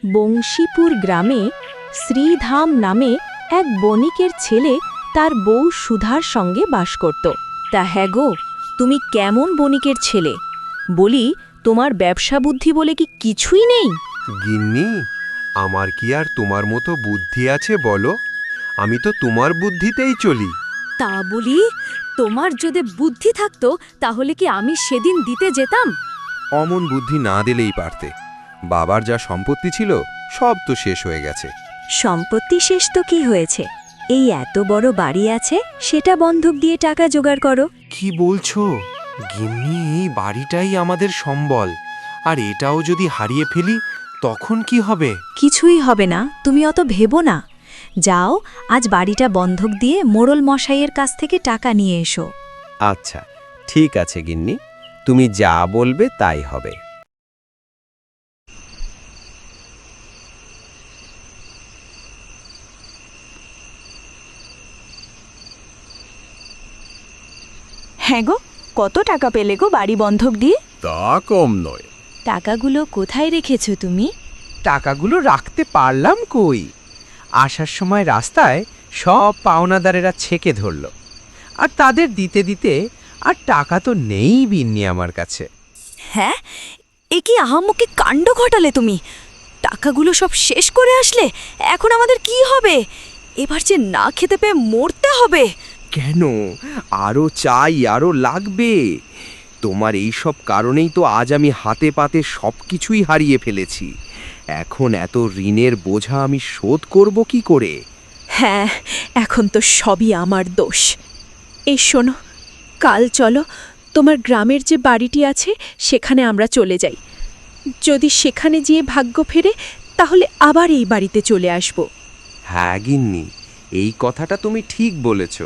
বংশীপুর গ্রামে শ্রীধাম নামে এক বণিকের ছেলে তার বউ সুধার সঙ্গে বাস করত। তা হ্যাঁ গো, তুমি কেমন বণিকের ছেলে? বলি, তোমার ব্যবসা বুদ্ধি বলে কি কিছুই নেই? গিন্নি, আমার কি আর তোমার মতো বুদ্ধি আছে বলো? আমি তো তোমার বুদ্ধিতেই চলি। তা বলি, তোমার যদি বুদ্ধি থাকতো তাহলে কি আমি সেদিন দিতে যেতাম? অমন বুদ্ধি না দিলেই পারতে। বাবার যা সম্পত্তি ছিল সব তো শেষ হয়ে গেছে। সম্পত্তি শেষ তো কি হয়েছে? এই এত বড় বাড়ি আছে, সেটা বন্ধক দিয়ে টাকা জোগাড় করো। কি বলছো গিন্নি? এই বাড়িটাই আমাদের সম্বল, আর এটাও যদি হারিয়ে ফেলি তখন কি হবে? কিছুই হবে না, তুমি অত ভেবো না। যাও, আজ বাড়িটা বন্ধক দিয়ে মোড়ল মশাইয়ের কাছ থেকে টাকা নিয়ে এসো। আচ্ছা, ঠিক আছে গিন্নি, তুমি যা বলবে তাই হবে। হ্যাঁ গো, কত টাকা পেলে গো বাড়ি বন্ধক দিয়ে? তা কম নয়। টাকাগুলো কোথায় রেখেছো তুমি? টাকাগুলো রাখতে পারলাম কই? আসার সময় রাস্তায় সব পাওনাদারেরা ছেকে ধরল, আর তাদের দিতে দিতে আর টাকা তো নেই বিন্নি আমার কাছে। হ্যাঁ, এ কি আহাম্মকি কাণ্ড ঘটালে তুমি? টাকাগুলো সব শেষ করে আসলে, এখন আমাদের কি হবে? এবার যে না খেতে পেয়ে মরতে হবে। কেন? আরো চাই, আরো লাগবে। তোমার এই সব কারণেই তো আজ আমি হাতে পাতে সবকিছুই হারিয়ে ফেলেছি। এখন এত ঋণের বোঝা আমি শোধ করব কি করে? হ্যাঁ, এখন তো সবই আমার দোষ। এই শোনো, কাল চলো, তোমার গ্রামের যে বাড়িটি আছে সেখানে আমরা চলে যাই। যদি সেখানে গিয়ে ভাগ্য ফেরে, তাহলে আবার এই বাড়িতে চলে আসব। হ্যাঁ গিন্নি, এই কথাটা তুমি ঠিক বলেছ।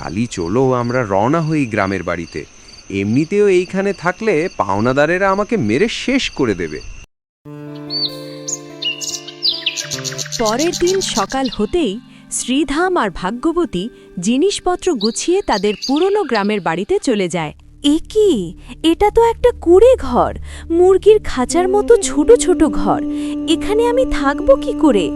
কালই চলো আমরা রওনা হই গ্রামের বাড়িতে। এমনিতেও এইখানে থাকলে পাওনাদারেরা আমাকে মেরে শেষ করে দেবে। পরের দিন সকাল হতেই শ্রীধাম আর ভাগ্যবতী জিনিসপত্র গুছিয়ে তাদের পুরনো গ্রামের বাড়িতে চলে যায়। এ কি? এটা তো একটা কুঁড়ে ঘর, মুরগির খাঁচার মতো ছোট ছোট ঘর। এখানে আমি থাকবো কি করে?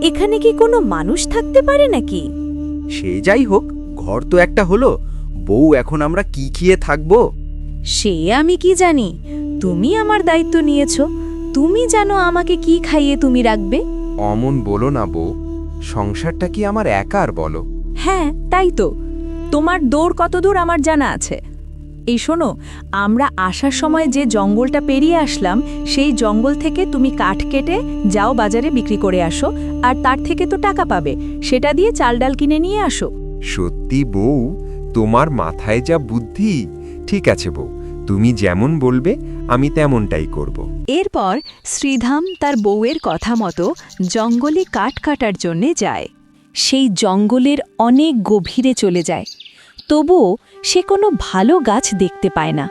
এখানে কি কোনো মানুষ থাকতে পারে নাকি? সে যাই হোক, ঘর তো একটা হলো। বউ, এখন আমরা কি খেয়ে থাকবো? সে আমি কি জানি? তুমি আমার দায়িত্ব নিয়েছো, তুমি জানো আমাকে কি খাইয়ে তুমি রাখবে। অমন বলো না বউ, সংসারটা কি আমার একার বলো? হ্যাঁ, তাই তো। তোমার দৌড় কত দূর আমার জানা আছে। এই শোনো, আমরা আসার সময় যে জঙ্গলটা পেরিয়ে আসলাম, সেই জঙ্গল থেকে তুমি কাঠ কেটে যাও, বাজারে বিক্রি করে আসো, আর তার থেকে তো টাকা পাবে, সেটা দিয়ে চাল ডাল কিনে নিয়ে আসো। সত্যি বউ, তোমার মাথায় যা বুদ্ধি! ঠিক আছে বউ, তুমি যেমন বলবে আমি তেমনটাই করব। এরপর শ্রীধাম তার বউয়ের কথা মতো জঙ্গলে কাঠ কাটার জন্যে যায়। সেই জঙ্গলের অনেক গভীরে চলে যায়, তবুও সে কোনো ভালো গাছ দেখতে পায় না।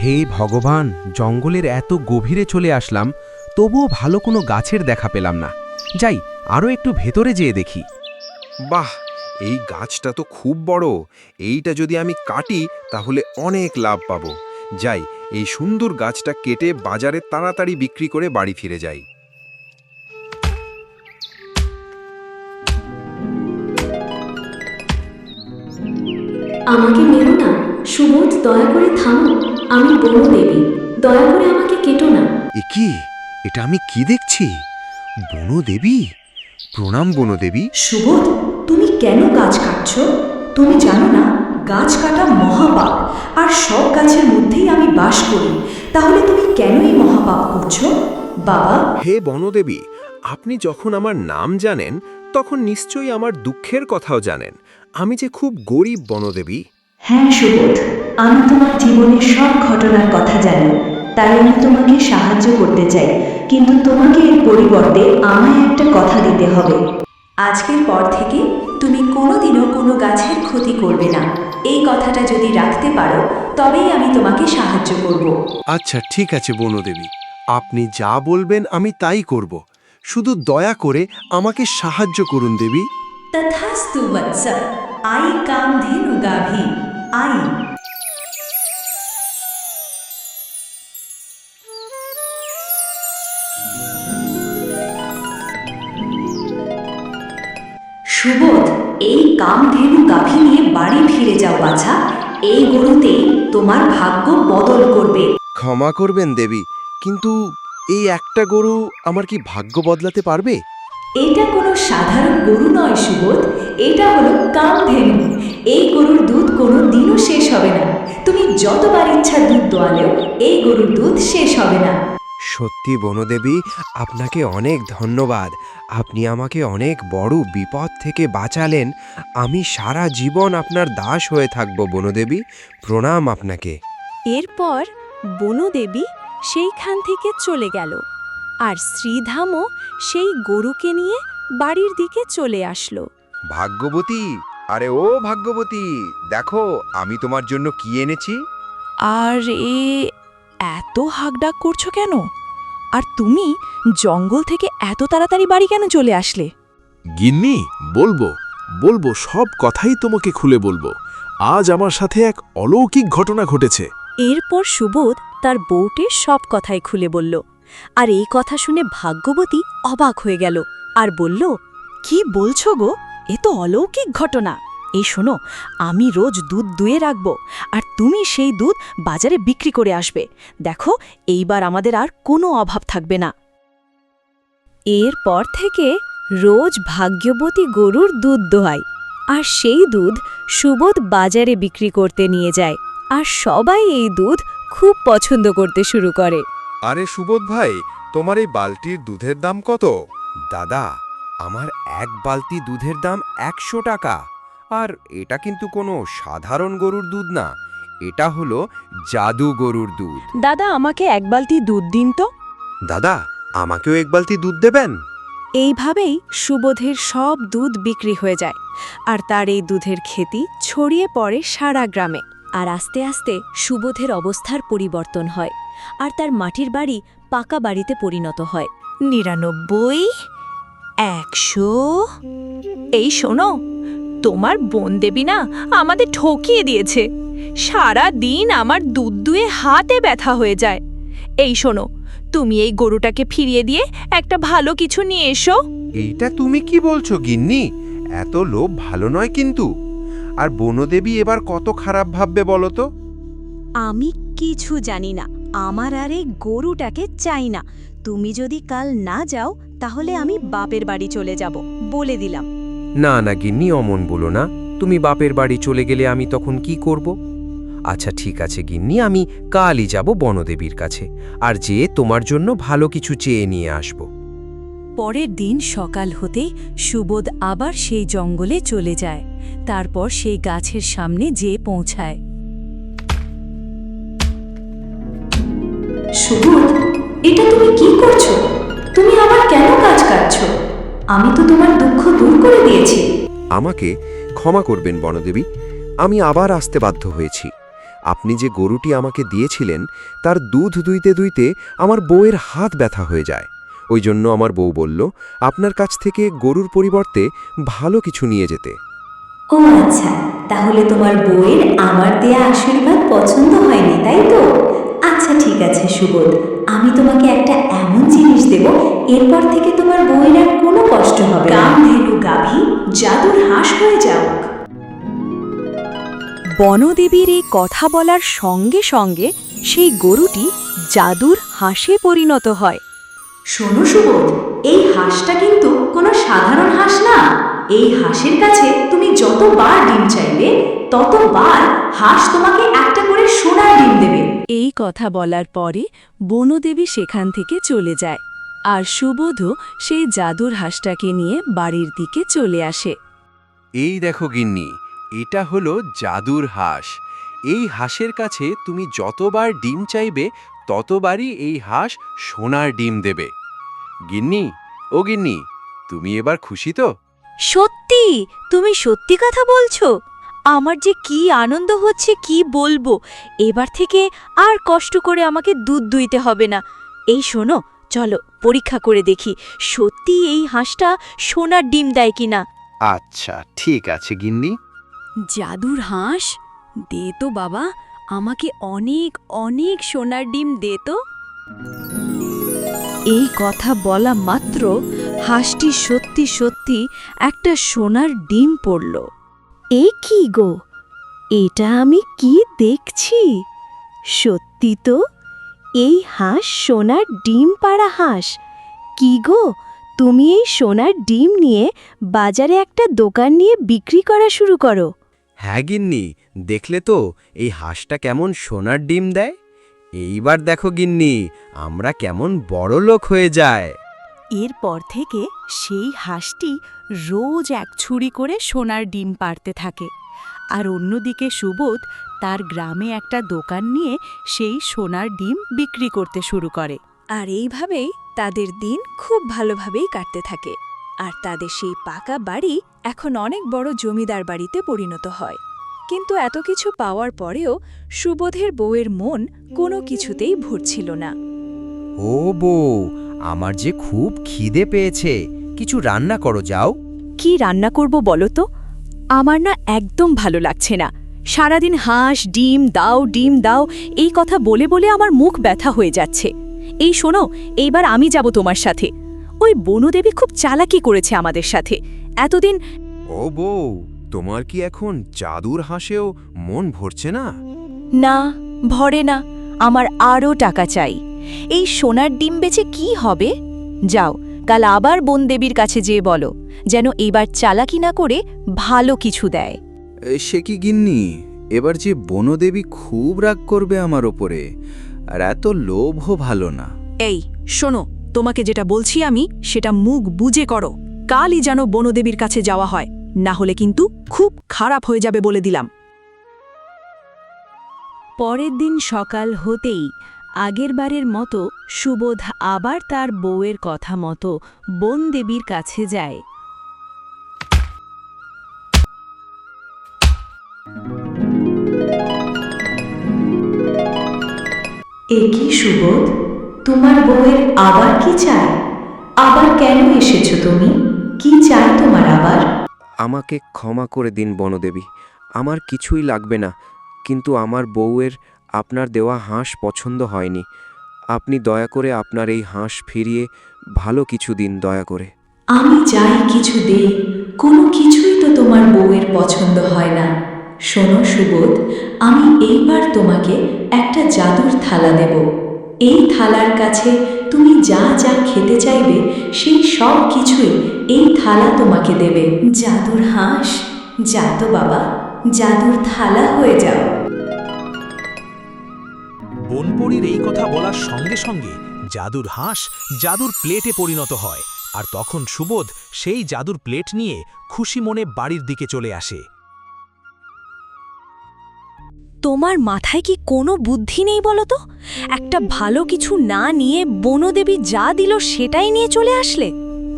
হে ভগবান, জঙ্গলের এত গভীরে চলে আসলাম, তবুও ভালো কোনো গাছের দেখা পেলাম না। যাই, আরও একটু ভেতরে যেয়ে দেখি। বাহ, এই গাছটা তো খুব বড়। এইটা যদি আমি কাটি তাহলে অনেক লাভ পাবো। যাই, এই সুন্দর গাছটা কেটে বাজারে তাড়াতাড়ি বিক্রি করে বাড়ি ফিরে যাই। আমাকে মেরো না, সুবোধ, দয়া করে থামো। আমি বনদেবী, দয়া করে আমাকে কেটো না। এ কি? এটা আমি কি দেখছি? বনদেবী! প্রণাম বনদেবী। সুবোধ, তুমি কেন গাছ কাটছো? তুমি জানো না গাছ কাটা মহাপাপ, আর সব গাছের মধ্যেই আমি বাস করি। তাহলে তুমি কেন এই মহাপাপ করছো? বাবা, হে বনদেবী, আপনি যখন আমার নাম জানেন তখন নিশ্চয়ই আমার দুঃখের কথাও জানেন। আমি যে খুব গরিব বনদেবী। হ্যাঁ সুবোধ, আমি তোমার জীবনের সব ঘটনার কথা জানি, তাই আমি তোমাকে সাহায্য করতে চাই। কিন্তু তোমাকে এর পরিবর্তে আমায় একটা কথা দিতে হবে। আজকের পর থেকে তুমি কোনোদিনও কোনো গাছের ক্ষতি করবে না। এই কথাটা যদি রাখতে পারো, তবেই আমি তোমাকে সাহায্য করব। আচ্ছা, ঠিক আছে বনদেবী, আপনি যা বলবেন আমি তাই করব। শুধু দয়া করে আমাকে সাহায্য করুন দেবী। তথাস্তু বৎস, আই কামধেনু গাভী, আই। সুবোধ, এই কামধেনু গাভী নিয়ে বাড়ি ফিরে যাও বাছা। এই গরুতেই তোমার ভাগ্য বদল করবে। ক্ষমা করবেন দেবী, কিন্তু এই একটা গরু আমার কি ভাগ্য বদলাতে পারবে? এটা কোনো সাধারণ গরু নয় সুবোধ, এটা হলো কামধেনু। এই গরুর দুধ কোনো দিনও শেষ হবে না। তুমি যতবার ইচ্ছা দুধ দোয়ালেও এই গরুর দুধ শেষ হবে না। সত্যি বনদেবী, আপনাকে অনেক ধন্যবাদ। আপনি আমাকে অনেক বড় বিপদ থেকে বাঁচালেন। আমি সারা জীবন আপনার দাস হয়ে থাকব বনদেবী। প্রণাম আপনাকে। এরপর বনদেবী সেইখান থেকে চলে গেল, আর শ্রীধামও সেই গরুকে নিয়ে বাড়ির দিকে চলে আসলো। ভাগ্যবতী, আরে ও ভাগ্যবতী, দেখো আমি তোমার জন্য কি এনেছি। আর এত হাঁকডাক করছো কেন? আর তুমি জঙ্গল থেকে এত তাড়াতাড়ি বাড়ি কেন চলে আসলে? গিন্নি, বলবো বলবো সব কথাই তোমাকে খুলে বলবো। আজ আমার সাথে এক অলৌকিক ঘটনা ঘটেছে। এরপর সুবোধ তার বউটির সব কথাই খুলে বলল। আর এই কথা শুনে ভাগ্যবতী অবাক হয়ে গেল আর বলল, কি বলছো গো? এ তো অলৌকিক ঘটনা। এই শোনো, আমি রোজ দুধ দুয়ে রাখব, আর তুমি সেই দুধ বাজারে বিক্রি করে আসবে। দেখো, এইবার আমাদের আর কোনো অভাব থাকবে না। এরপর থেকে রোজ ভাগ্যবতী গরুর দুধ দোহায়, আর সেই দুধ সুবোধ বাজারে বিক্রি করতে নিয়ে যায়। আর সবাই এই দুধ খুব পছন্দ করতে শুরু করে। আরে সুবোধ ভাই, তোমার এই বালতির দুধের দাম কত? দাদা, আমার এক বালতি দুধের দাম 100 টাকা। আর এটা কিন্তু কোনো সাধারণ গরুর দুধ না, এটা হলো জাদু গরুর দুধ। দাদা, আমাকে এক বালতি দুধ দিন তো। দাদা, আমাকেও এক বালতি দুধ দেবেন? এইভাবেই সুবোধের সব দুধ বিক্রি হয়ে যায়, আর তার এই দুধের খেতি ছড়িয়ে পড়ে সারা গ্রামে। আর আস্তে আস্তে সুবোধের অবস্থার পরিবর্তন হয়, আর তার মাটির বাড়ি পাকা বাড়িতে পরিণত হয়। 99, 100। এই শোনো, তোমার বোন দেবী না আমাদের ঠকিয়ে দিয়েছে। সারা দিন আমার দুধ দুয়ে হাতে ব্যথা হয়ে যায়। এই শোনো, তুমি এই গরুটাকে ফিরিয়ে দিয়ে একটা ভালো কিছু নিয়ে এসো। এইটা তুমি কি বলছো গিন্নি? এত লোভ ভালো নয় কিন্তু। আর বনদেবী এবার কত খারাপ ভাববে বলো তো? আমি কিছু জানি না, আমার আর এই গরুটাকে চাই না। তুমি যদি কাল না যাও তাহলে আমি বাপের বাড়ি চলে যাব, বলে দিলাম। না না গিন্নি, অমন বলো না। তুমি বাপের বাড়ি চলে গেলে আমি তখন কি করব? আচ্ছা ঠিক আছে গিন্নি, আমি কালই যাব বনদেবীর কাছে, আর যেয়ে তোমার জন্য ভালো কিছু চেয়ে নিয়ে আসব। পরের দিন সকাল হতেই সুবোধ আবার সেই জঙ্গলে চলে যায়। তারপর সেই গাছের সামনে যেয়ে পৌঁছায়। সুবোধ, এটা তুমি কি করছো? তুমি আবার কেন গাছ কাটছো? আমি তো তোমার দুঃখ দূর করে দিয়েছি। আমাকে ক্ষমা করবেন বনদেবী, আমি আবার আসতে বাধ্য হয়েছি। আপনি যে গরুটি আমাকে দিয়েছিলেন তার দুধ দুইতে দুইতে আমার বউয়ের হাত ব্যথা হয়ে যায়। ওই জন্য আমার বউ বলল আপনার কাছ থেকে গরুর পরিবর্তে ভালো কিছু নিয়ে যেতে। ও আচ্ছা, তাহলে তোমার বউয়ের আমার দেয়া আশীর্বাদ পছন্দ হয়নি, তাই তো? আচ্ছা ঠিক আছে সুবোধ, আমি তোমাকে একটা এমন জিনিস দেব, এরপর থেকে তোমার বউয়ের আর কোনো কষ্ট হবে না। কামধেনু গাভী জাদুর হাঁস হয়ে যাওক। বনদেবীর এই কথা বলার সঙ্গে সঙ্গে সেই গরুটি জাদুর হাঁসে পরিণত হয়। শোনো সুবোধ, এই হাঁসটা কিন্তু কোনো সাধারণ হাঁস না। এই হাঁসের কাছে তুমি যতবার ডিম চাইবে ততবার হাঁস তোমাকে একটা করে সোনার ডিম দেবে। এই কথা বলার পরে বনদেবী সেখান থেকে চলে যায়, আর সুবোধও সেই জাদুর হাঁসটাকে নিয়ে বাড়ির দিকে চলে আসে। এই দেখো গিন্নি, এটা হলো জাদুর হাঁস। এই হাঁসের কাছে তুমি যতবার ডিম চাইবে ততবারই এই হাঁস সোনার ডিম দেবে। গিন্নি, ও গিন্নি, তুমি এবার খুশি তো? সত্যি? তুমি সত্যি কথা বলছো? আমার যে কি আনন্দ হচ্ছে কি বলবো। এবার থেকে আর কষ্ট করে আমাকে দুধ দুইতে হবে না। এই শোনো, চলো পরীক্ষা করে দেখি সত্যি এই হাঁসটা সোনার ডিম দেয় কিনা। আচ্ছা ঠিক আছে গিন্নি। জাদুর হাঁস, দে তো বাবা, আমাকে অনেক অনেক সোনার ডিম দে তো। এই কথা বলা মাত্র হাঁসটি সত্যি সত্যি একটা সোনার ডিম পড়ল। এ কি গো, এটা আমি কি দেখছি? সত্যি তো, এই হাঁস সোনার ডিম পাড়া হাঁস। কি গো, তুমি এই সোনার ডিম নিয়ে বাজারে একটা দোকান নিয়ে বিক্রি করা শুরু করো। হ্যাঁ গিন্নি, দেখলে তো এই হাঁসটা কেমন সোনার ডিম দেয়। এইবার দেখো গিন্নি, আমরা কেমন বড় লোক হয়ে যায়। এরপর থেকে সেই হাঁসটি রোজ এক ছুরি করে সোনার ডিম পাড়তে থাকে, আর অন্যদিকে সুবোধ তার গ্রামে একটা দোকান নিয়ে সেই সোনার ডিম বিক্রি করতে শুরু করে। আর এইভাবেই তাদের দিন খুব ভালোভাবেই কাটতে থাকে, আর তাদের সেই পাকা বাড়ি এখন অনেক বড় জমিদার বাড়িতে পরিণত হয়। কিন্তু এত কিছু পাওয়ার পরেও সুবোধের বউয়ের মন কোনো কিছুতেই ভরছিল না। ও বউ, আমার যে খুব খিদে পেয়েছে, কিছু রান্না করো যাও। কি রান্না করব বলো তো? আমার না একদম ভালো লাগছে না। সারাদিন হাঁস ডিম দাও এই কথা বলে বলে আমার মুখ ব্যথা হয়ে যাচ্ছে। এই শোনো, এইবার আমি যাব তোমার সাথে। ওই বনদেবী খুব চালাকি করেছে আমাদের সাথে এতদিন। ও বউ, তোমার কি এখন জাদুর হাসেও মন ভরছে না? না, ভরে না। আমার আরও টাকা চাই। এই সোনার ডিম বেচে কি হবে? যাও, কাল আবার বনদেবীর কাছে যেয়ে বলো যেন এবার চালাকি না করে ভালো কিছু দেয়। সে কি গিন্নি, এবার যে বনদেবী খুব রাগ করবে আমার ওপরে, আর এত লোভও ভালো না। এই শোনো, তোমাকে যেটা বলছি আমি সেটা মুখ বুজে করো। কালই যেন বনদেবীর কাছে যাওয়া হয়, না হলে কিন্তু খুব খারাপ হয়ে যাবে বলে দিলাম। পরের দিন সকাল হতেই আগেরবারের মতো সুবোধ আবার তার বউয়ের কথা মতো বনদেবীর কাছে যায়। এ কি সুবোধ, তোমার বউয়ের আবার কি চাই? আবার কেন এসেছো তুমি? কি চাই তোমার আবার? আমাকে ক্ষমা করে দিন বনদেবী, আমার কিছুই লাগবে না, কিন্তু আমার বউয়ের আপনার দেওয়া হাঁস পছন্দ হয়নি। আপনি দয়া করে আপনার এই হাঁস ফিরিয়ে ভালো কিছু দিন দয়া করে। আমি যাই কিছু দেই, কোনো কিছুই তো তোমার বউয়ের পছন্দ হয় না। শোনো সুবোধ, আমি এইবার তোমাকে একটা জাদুর থালা দেব। এই থালার কাছে তুমি যা যা খেতে চাইবে সেই সব কিছুই এই থালা তোমাকে দেবে। জাদুর হাঁস, যা তো বাবা, জাদুর থালা হয়ে যাও। বনপরীর এই কথা বলার সঙ্গে সঙ্গে জাদুর হাঁস জাদুর প্লেটে পরিণত হয়, আর তখন সুবোধ সেই জাদুর প্লেট নিয়ে খুশি মনে বাড়ির দিকে চলে আসে। তোমার মাথায় কি কোনো বুদ্ধি নেই বলো তো? একটা ভালো কিছু না নিয়ে বনদেবী যা দিল সেটাই নিয়ে চলে আসলে।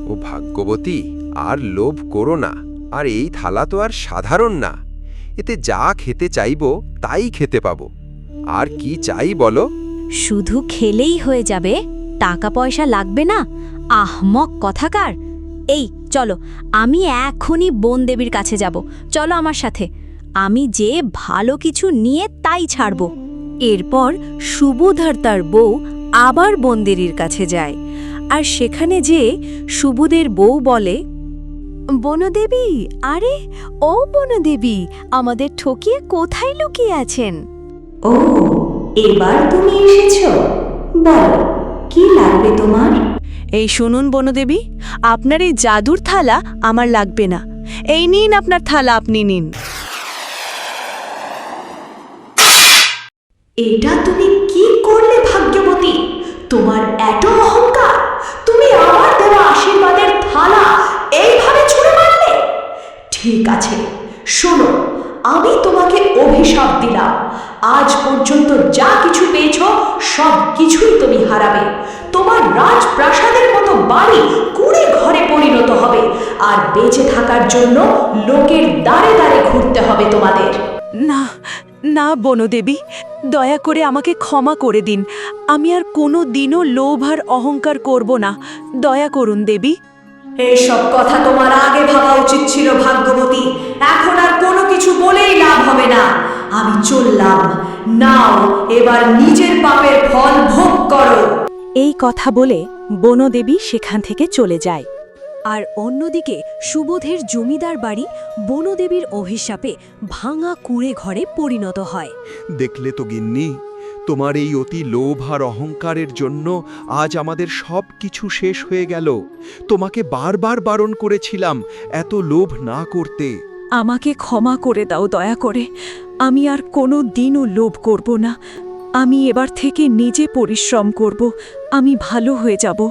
ও ভাগ্যবতী, আর লোভ করো না। আর এই থালা তো আর সাধারণ না, এতে যা খেতে চাইবো তাই খেতে পাবো। আর কি চাই বলো? শুধু খেলেই হয়ে যাবে? টাকা পয়সা লাগবে না? আহমক কথাকার। এই চলো, আমি এখনই বনদেবীর কাছে যাব। চলো আমার সাথে, আমি যে ভালো কিছু নিয়ে তাই ছাড়ব। এরপর সুবোধ আর তার বউ আবার বনদেবীর কাছে যায়, আর সেখানে যে সুবোধের বউ বলে, বনদেবী, আরে ও বনদেবী, আমাদের ঠকিয়ে কোথায় লুকিয়ে আছেন? ও, এবার তুমি এসেছো, বলো কি লাগবে তোমার? এই শুনুন বনদেবী, আপনার এই জাদুর থালা আমার লাগবে না। এই নিন আপনার থালা, আপনি নিন। এটা তুমি কি করলে ভাগ্যবতী? তোমার এত অহংকার, তুমি আমার দেওয়া আশীর্বাদের থালা এইভাবে ছুঁড়ে মারলে? ঠিক আছে, শোনো, আমি তোমাকে অভিশাপ দিলাম। আজ পর্যন্ত যা কিছু পেয়েছো সব কিছুই তুমি হারাবে। তোমার রাজপ্রাসাদের মতো বাড়ি কুড়ে ঘরে পরিণত হবে, আর বেঁচে থাকার জন্য লোকের দ্বারে দ্বারে ঘুরতে হবে তোমাদের। না না বনদেবী, দয়া করে আমাকে ক্ষমা করে দিন। আমি আর কোনো দিনও লোভ আর অহংকার করব না। দয়া করুন দেবী। এইসব কথা তোমার আগে ভাবা উচিত ছিল ভাগ্যবতী। এখন আর কোনো কিছু বলেই লাভ হবে না। আমি চললাম, নাও এবার নিজের পাপের ফল ভোগ করো। এই কথা বলে বনদেবী সেখান থেকে চলে যায়। আর অন্যদিকে সুবোধের জমিদার বাড়ি বনদেবীর অভিশাপে ভাঙা কুঁড়ে ঘরে পরিণত হয়। দেখলে তো গিন্নি, তোমার এই অতি লোভ আর অহংকারের জন্য আজ আমাদের সব কিছু শেষ হয়ে গেল। তোমাকে বারবার বারণ করেছিলাম এত লোভ না করতে। আমাকে ক্ষমা করে দাও দয়া করে, আমি আর কোনো দিনও লোভ করব না। আমি এবার থেকে নিজে পরিশ্রম করব, আমি ভালো হয়ে যাব।